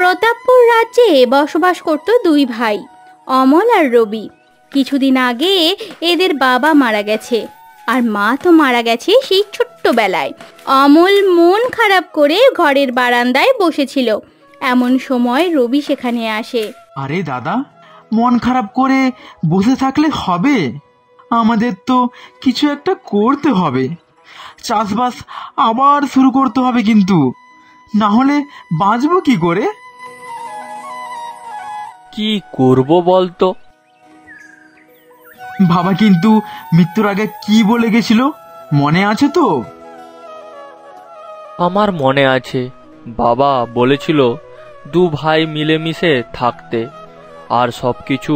প্রতাপপুর রাজ্যে বসবাস করত দুই ভাই, অমল আর রবি। কিছুদিন আগে এদের বাবা মারা গেছে, আর মা তো মারা গেছে সেই ছোট্টবেলায়। অমল মন খারাপ করে ঘরের বারান্দায় বসেছিল। এমন সময় রবি সেখানে আসে। আরে দাদা, মন খারাপ করে বসে থাকলে হবে? আমাদের তো কিছু একটা করতে হবে। চাষবাস আবার শুরু করতে হবে, কিন্তু না হলে বাঁচবো কি করে? কি করব বলতো? বাবা কিন্তু মৃত্যুর আগে কি বলে গেছিল, মনে আছে তো? আমার মনে আছে, বাবা বলেছিল দু ভাই মিলেমিশে থাকতে আর সবকিছু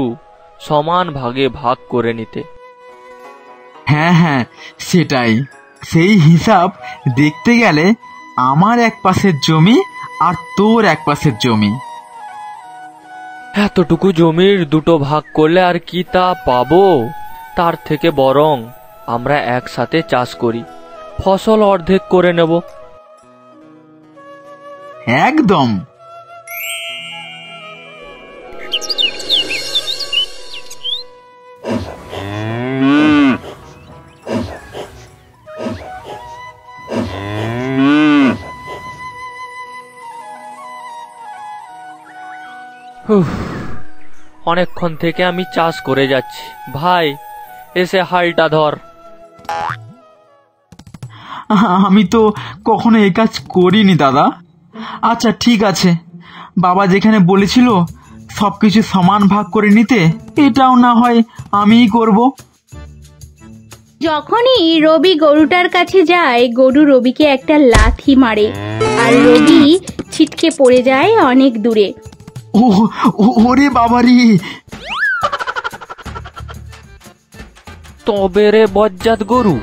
সমান ভাগে ভাগ করে নিতে। হ্যাঁ হ্যাঁ, সেটাই। সেই হিসাব দেখতে গেলে আমার এক পাশের জমি আর তোর এক পাশের জমি। এতটুকু জমির দুটো ভাগ করলে আর কি তা পাবো? তার থেকে বরং আমরা একসাথে চাষ করি, ফসল অর্ধেক করে নেব। একদম। অনেকক্ষণ থেকে আমি চাষ করে যাচ্ছি, ভাই এসে হালটা ধর। আমি তো কখনো এই কাজ করিনি দাদা। আচ্ছা ঠিক আছে, বাবা যেখানে বলেছিল সবকিছু সমান ভাগ করে নিতে, এটাও না হয় আমিই করব। যখনই রবি গরুটার কাছে যায়, গরু রবিকে একটা লাথি মারে আর রবি ছিটকে পড়ে যায় অনেক দূরে। ওরে বাবারি! তবে রে বজ্জাত গরু!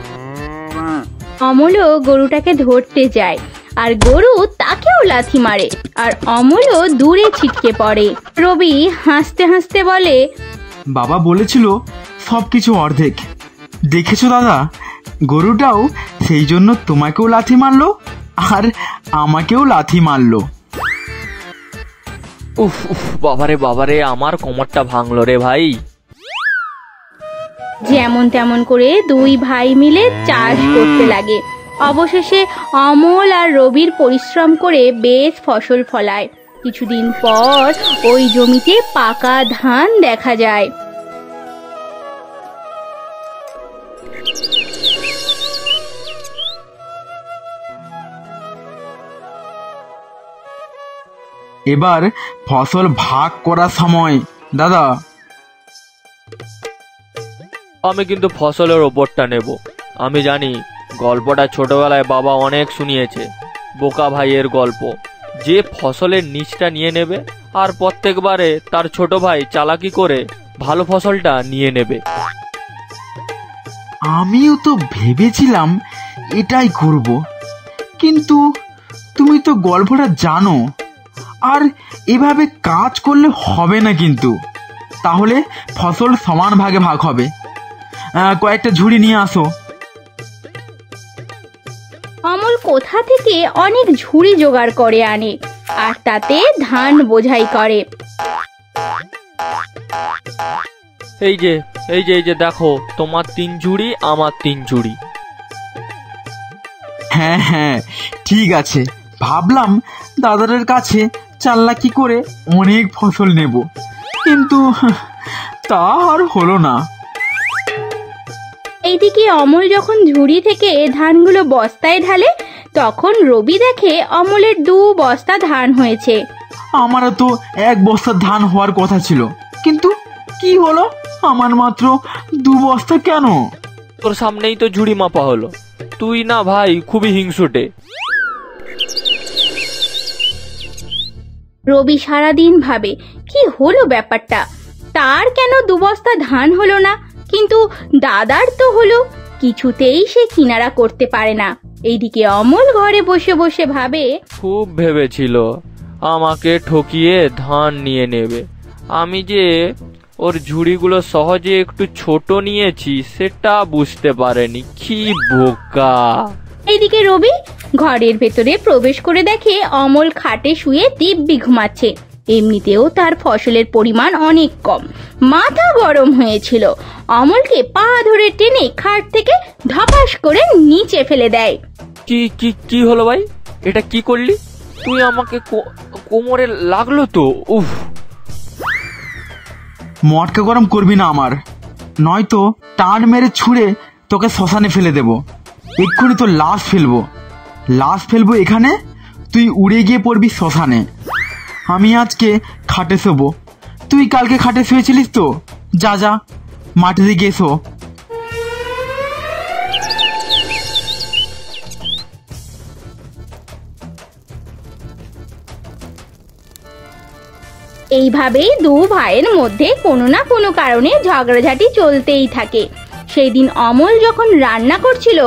অমলও গরুটাকে ধরতে যায় আর গরু তাকেও লাথি মারে আর অমলও দূরে ছিটকে পড়ে। রবি হাসতে হাসতে বলে, বাবা বলেছিল সবকিছু অর্ধেক। দেখেছো দাদা, গরুটাও সেই জন্য তোমাকেও লাথি মারলো আর আমাকেও লাথি মারলো। উফ উফ, বাবারে বাবারে, আমার কোমরটা ভাঙলো রে ভাই। যেমন তেমন করে দুই ভাই মিলে চাষ করতে লাগে। অবশেষে অমল আর রবির পরিশ্রম করে বেশ ফসল ফলায়। কিছুদিন পর ওই জমিতে পাকা ধান দেখা যায়। এবার ফসল ভাগ করার সময়। দাদা, আমি কিন্তু ফসলের ওপরটা নেব। আমি জানি গল্পটা ছোটবেলায় বাবা অনেক শুনিয়েছে, বোকা ভাইয়ের গল্প, যে ফসলের নিচটা নিয়ে নেবে আর প্রত্যেকবারে তার ছোট ভাই চালাকি করে ভালো ফসলটা নিয়ে নেবে। আমিও তো ভেবেছিলাম এটাই করব, কিন্তু তুমি তো গল্পটা জানো, আর এভাবে কাজ করলে হবে না। কিন্তু তাহলে ফসল সমান ভাগে ভাগ হবে। কয়েকটা ঝুড়ি নিয়ে আসো। অমল কোথা থেকে অনেক ঝুড়ি জোগাড় করে আনে আর তাতে ধান বোঝাই করে। এই যে দেখো, তোমার 3 ঝুড়ি, আমার 3 ঝুড়ি। হ্যাঁ হ্যাঁ ঠিক আছে। ভাবলাম দাদাদের কাছে চালাকি করে অনেক ফসল নেব, কিন্তু তা আর হলো না। এইদিকে অমল যখন ঝুড়ি থেকে ধানগুলো বস্তায় ঢালে, তখন রবি দেখে অমলের 2 বস্তা ধান হয়েছে। আমারও তো 1 বস্তা ধান হওয়ার কথা ছিল, কিন্তু কি হলো, আমার মাত্র 2 বস্তা কেন? তোর সামনেই তো ঝুড়ি মাপা হলো। তুই না ভাই খুবই হিংসুটে। রবি সারাদিন ভাবে কি হলো ব্যাপারটা, তার কেন 2 বস্তা ধান হলো না, কিন্তু দাদার তো হলো। কিছুতেই সে কিনারা করতে পারে না। এইদিকে অমল ঘরে বসে বসে ভাবে, খুব ভেবেছিল আমাকে ঠকিয়ে ধান নিয়ে নেবে। আমি যে ওর ঝুড়িগুলো সহজে একটু ছোট নিয়েছি সেটা বুঝতে পারেনি। কি বোকা! এইদিকে রবি ঘরের ভেতরে প্রবেশ করে দেখে অমল খাটে শুয়ে দিব্যি ঘুমাচ্ছে। এমনিতেও তার ফসলের পরিমাণ অনেক কম, মাথা গরম হয়েছিল। অমলকে পা ধরে টেনে খাট থেকে ধপাস করে নিচে ফেলে দেয়। কি কি কি হলো ভাই? এটা কি করলি তুই? আমাকে কোমরে লাগলো তো। উফ! মটকা গরম করবি না আমার, নয়তো টান মেরে ছুঁড়ে তোকে শ্মশানে ফেলে দেব। এক্ষুনি তো লাশ ফেলবো এখানে, তুই উড়ে গিয়ে পড়বি শ্মশানে। আমি আজকে খাটে শোবো, তুই কালকে খাটে শুয়েছিলিস তো। যা যা, মাটিতে গিয়ে শো। এইভাবেই দু ভাইয়ের মধ্যে কোনো না কোনো কারণে ঝগড়াঝাটি চলতেই থাকে। সেই দিন অমল যখন রান্না করছিল,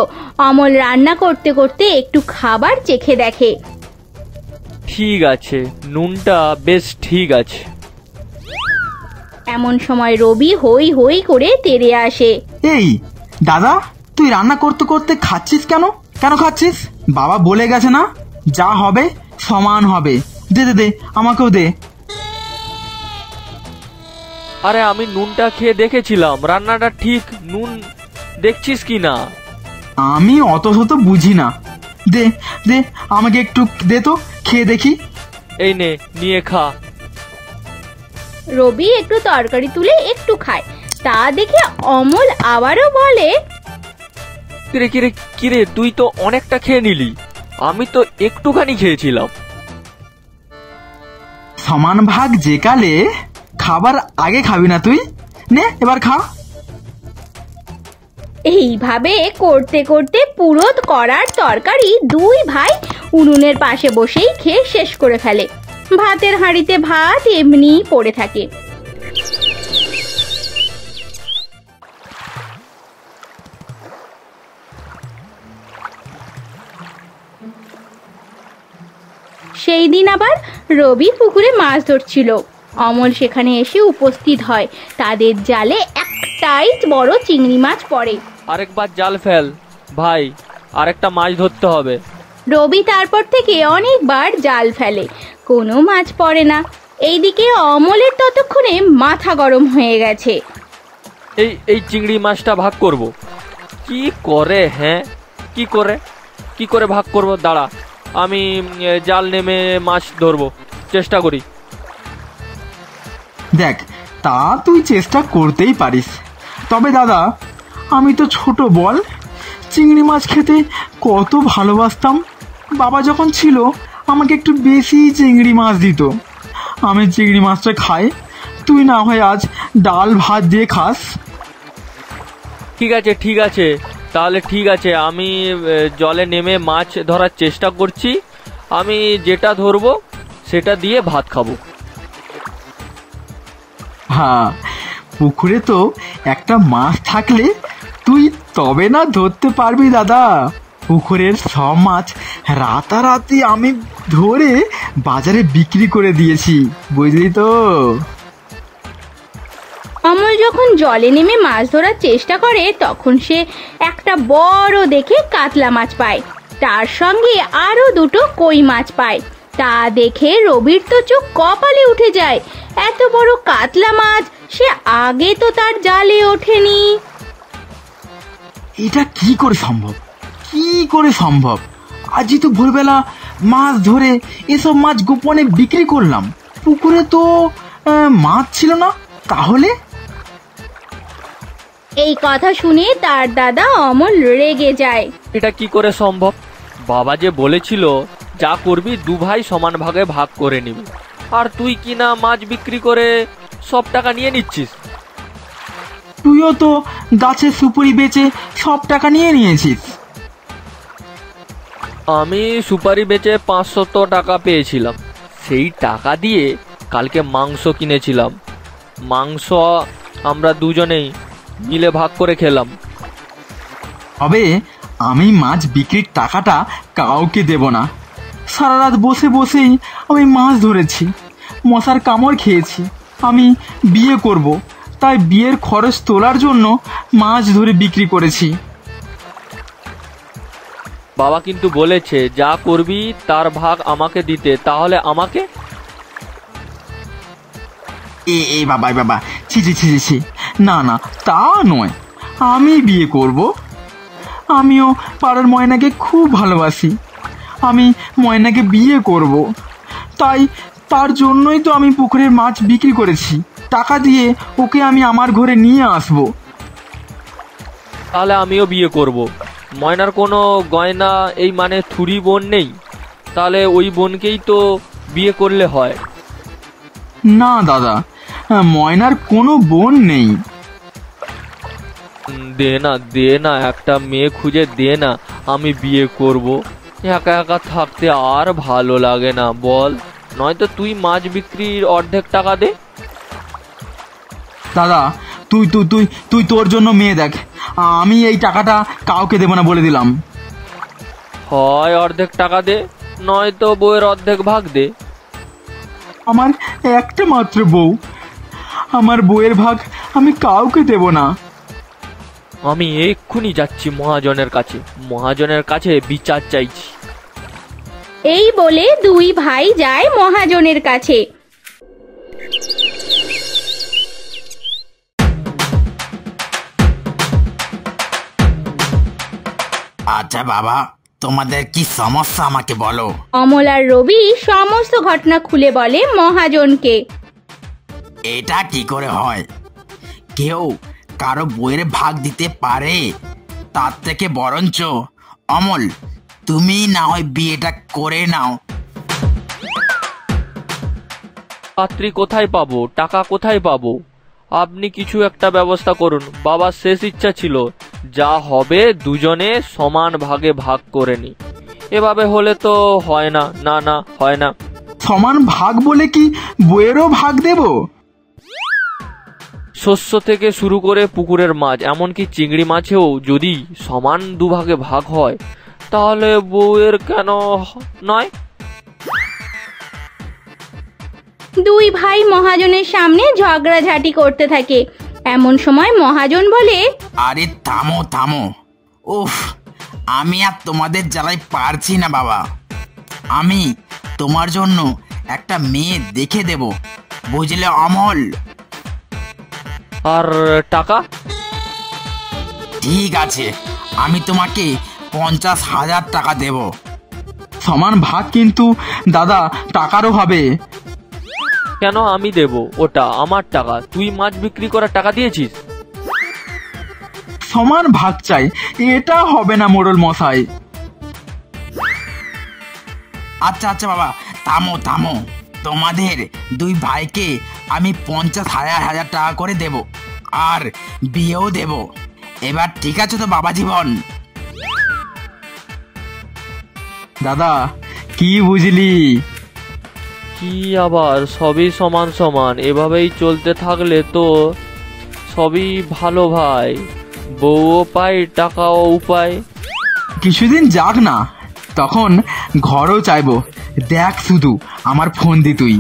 অমল রান্না করতে করতে একটু খাবার চেখে দেখে। ঠিক আছে, নুনটা বেশ ঠিক আছে। এমন সময় রবি হই হই করে তেড়ে আসে। এই দাদা, তুই রান্না করতে করতে খাচ্ছিস কেন? খাচ্ছিস? বাবা বলে গেছে না, যা হবে সমান হবে। দে দে দে, আমাকেও দে। আরে আমি নুনটা খেয়ে দেখেছিলাম, রান্নাটা ঠিক নুন দেখছিস কি না? আমি অত শত বুঝি না। দে দে, আমাকে একটু দে তো, খেয়ে দেখি। এই নে, নিয়ে খা। রবি একটু তরকারি তুলে একটু খায়, তা দেখে অমল আবারও বলে, কিরে কিরে কিরে, তুই তো অনেকটা খেয়ে নিলি, আমি তো একটুখানি খেয়েছিলাম। সমান ভাগ যে কালে, খাবার আগে খাবি না তুই? নে এবার খা। এইভাবে করতে করতে পুরো কড়ার তরকারি দুই ভাই উনুনের পাশে বসেই খেয়ে শেষ করে ফেলে। ভাতের হাঁড়িতে ভাত এমনিই পড়ে থাকে। সেই দিন আবার রবি পুকুরে মাছ ধরছিল। অমল সেখানে এসে উপস্থিত হয়। তাদের জালে একটাই বড় চিংড়ি মাছ পড়ে। আরেকবার জাল ফেল ভাই, আরেকটা মাছ ধরতে হবে। রবি তারপর থেকে অনেকবার জাল ফেলে, কোনো মাছ পড়ে না। এইদিকে অমলের ততক্ষণে মাথা গরম হয়ে গেছে। এই চিংড়ি মাছটা ভাগ করব কি করে? হ্যাঁ, কি করে ভাগ করব? দাঁড়া, আমি জাল নেমে মাছ ধরবো, চেষ্টা করি। দেখ, তা তুই চেষ্টা করতেই পারিস, তবে দাদা আমি তো ছোট বল। চিংড়ি মাছ খেতে কত ভালোবাসতাম। বাবা যখন ছিল আমাকে একটু বেশি চিংড়ি মাছ দিত। আমি চিংড়ি মাছটা খাই, তুই না হয় আজ ডাল ভাত দিয়ে খাস। ঠিক আছে, তাহলে ঠিক আছে, আমি জলে নেমে মাছ ধরার চেষ্টা করছি। আমি যেটা ধরবো সেটা দিয়ে ভাত খাবো। হ্যাঁ, পুকুরে তো একটা মাছ থাকলে তুই তবে না ধরতে পারবি দাদা। পুকুরের সব মাছ রাতারাতি আমি ধরে বাজারে বিক্রি করে দিয়েছি, বুঝলি তো। অমল যখন জলে নেমে মাছ ধরার চেষ্টা করে, তখন সে একটা বড় দেখে কাতলা মাছ পায়, তার সঙ্গে আরো দুটো কই মাছ পায়। তা দেখে রবির তো চোখ কপালে উঠে যায়। এত বড় কাতলা মাছ সে আগে তো তার জালে ওঠেনি। এটা কি করে সম্ভব? আজই তো ভোরবেলা মাছ ধরে এসব মাছ গোপনে বিক্রি করলাম। পুকুরে তো মাছ ছিল না, তাহলে? এই কথা শুনে তার দাদা অমল রেগে যায়। এটা কি করে সম্ভব? বাবা যে বলেছিল যা করবি দু ভাই সমান ভাগে ভাগ করে নিবি, আর তুই কি না মাছ বিক্রি করে সব টাকা নিয়ে নিচ্ছিস। তুইও তো গাছের সুপুরি বেচে সব টাকা নিয়ে নিয়েছিস। আমি সুপারি বেচে 500 টাকা পেয়েছিলাম, সেই টাকা দিয়ে কালকে মাংস কিনেছিলাম। মাংস আমরা দুজনেই মিলে ভাগ করে খেলাম। তবে আমি মাছ বিক্রির টাকাটা কাউকে দেব না। সারা রাত বসে বসেই আমি মাছ ধরেছি, মশার কামড় খেয়েছি। আমি বিয়ে করব, তাই বিয়ের খরচ তোলার জন্য মাছ ধরে বিক্রি করেছি। বাবা কিন্তু বলেছে যা করবি তার ভাগ আমাকে দিতে, তাহলে আমাকে। এ বাবা বাবা, ছি ছি ছি ছি, না না, তা নয়, আমি বিয়ে করব। আমিও পাড়ার ময়নাকে খুব ভালোবাসি, আমি ময়নাকে বিয়ে করব। তার জন্যই তো আমি পুকুরের মাছ বিক্রি করেছি, টাকা দিয়ে ওকে আমি আমার ঘরে নিয়ে আসব। তাহলে আমিও বিয়ে করব। ময়নার কোনো গয়না এই মানে থুরি বোন নেই, তাহলে ওই বোনকেই তো বিয়ে করলে হয়। না দাদা, ময়নার কোনো বোন নেই। দে না একটা মেয়ে খুঁজে দে না, আমি বিয়ে করব। একা একা থাকতে আর ভালো লাগে না বল, নয়তো তুই মাছ বিক্রির অর্ধেক টাকা দে। দাদা, তুই তুই তুই তুই তোর জন্য মেয়ে দেখ, আমি এই টাকাটা কাউকে দেবো না বলে দিলাম। হয় অর্ধেক টাকা দে, নয়তো বউয়ের অর্ধেক ভাগ দে। আমার একটা মাত্র বউ, আমার বউয়ের ভাগ আমি কাউকে দেব না। আমি এক্ষুনি যাচ্ছি মহাজনের কাছে বিচার চাইছি। এই বলে দুই ভাই যায় মহাজনের কাছে। আচ্ছা বাবা, তোমাদের কি সমস্যা আমাকে বলো। অমল আর রবি সমস্ত ঘটনা খুলে বলে মহাজনকে। এটা কি করে হয়? কেউ কারো বইয়ের ভাগ দিতে পারে? তার থেকে বরঞ্চ অমল, তুমি না হয় বিয়েটা করে নাও। পাত্রী কোথায় পাবো, টাকা কোথায় পাবো? আপনি কিছু একটা ব্যবস্থা করুন। বাবার শেষ ইচ্ছা ছিল যা হবে দুজনে সমান ভাগে ভাগ করে নি। এভাবে হলে তো হয় না, না না হয় না। সমান ভাগ বলে কি বইয়েরও ভাগ দেব? শস্য থেকে শুরু করে পুকুরের মাছ, এমনকি চিংড়ি মাছেও যদি সমান দুভাগে ভাগ হয়, তাহলে বউয়ের কেন নয়? দুই ভাই মহাজনের সামনে ঝগড়াঝাটি করতে থাকে। এমন সময় মহাজন বলে, আরে থামো থামো, উফ, আমি আর তোমাদের জ্বালাই পারছি না বাবা। আমি তোমার জন্য একটা মেয়ে দেখে দেব, বুঝলে অমল? আর টাকা? ঠিক আছে, আমি তোমাকে 50,000 টাকা দেব। সমান ভাগ কিন্তু দাদা টাকারও হবে। কেন আমি দেব? ওটা আমার টাকা, তুই মাছ বিক্রি করার টাকা দিয়েছিস। সমান ভাগ চাই, এটা হবে না মোড়ল মশাই। আচ্ছা আচ্ছা বাবা, থামো থামো, তোমাদের দুই ভাইকে আমি 50,000 টাকা করে দেব, আর বিয়েও দেব। এবার ঠিক আছে তো বাবা জীবন? দাদা, কি বুঝলি? কি আবার সবই সমান সমান, এভাবেই চলতে থাকলে তো সবই ভালো ভাই, বউও পাই টাকাও উপায়। কিছুদিন যাক না, তখন ঘরও চাইবো। দেখ শুধু আমার ফোন দি তুই।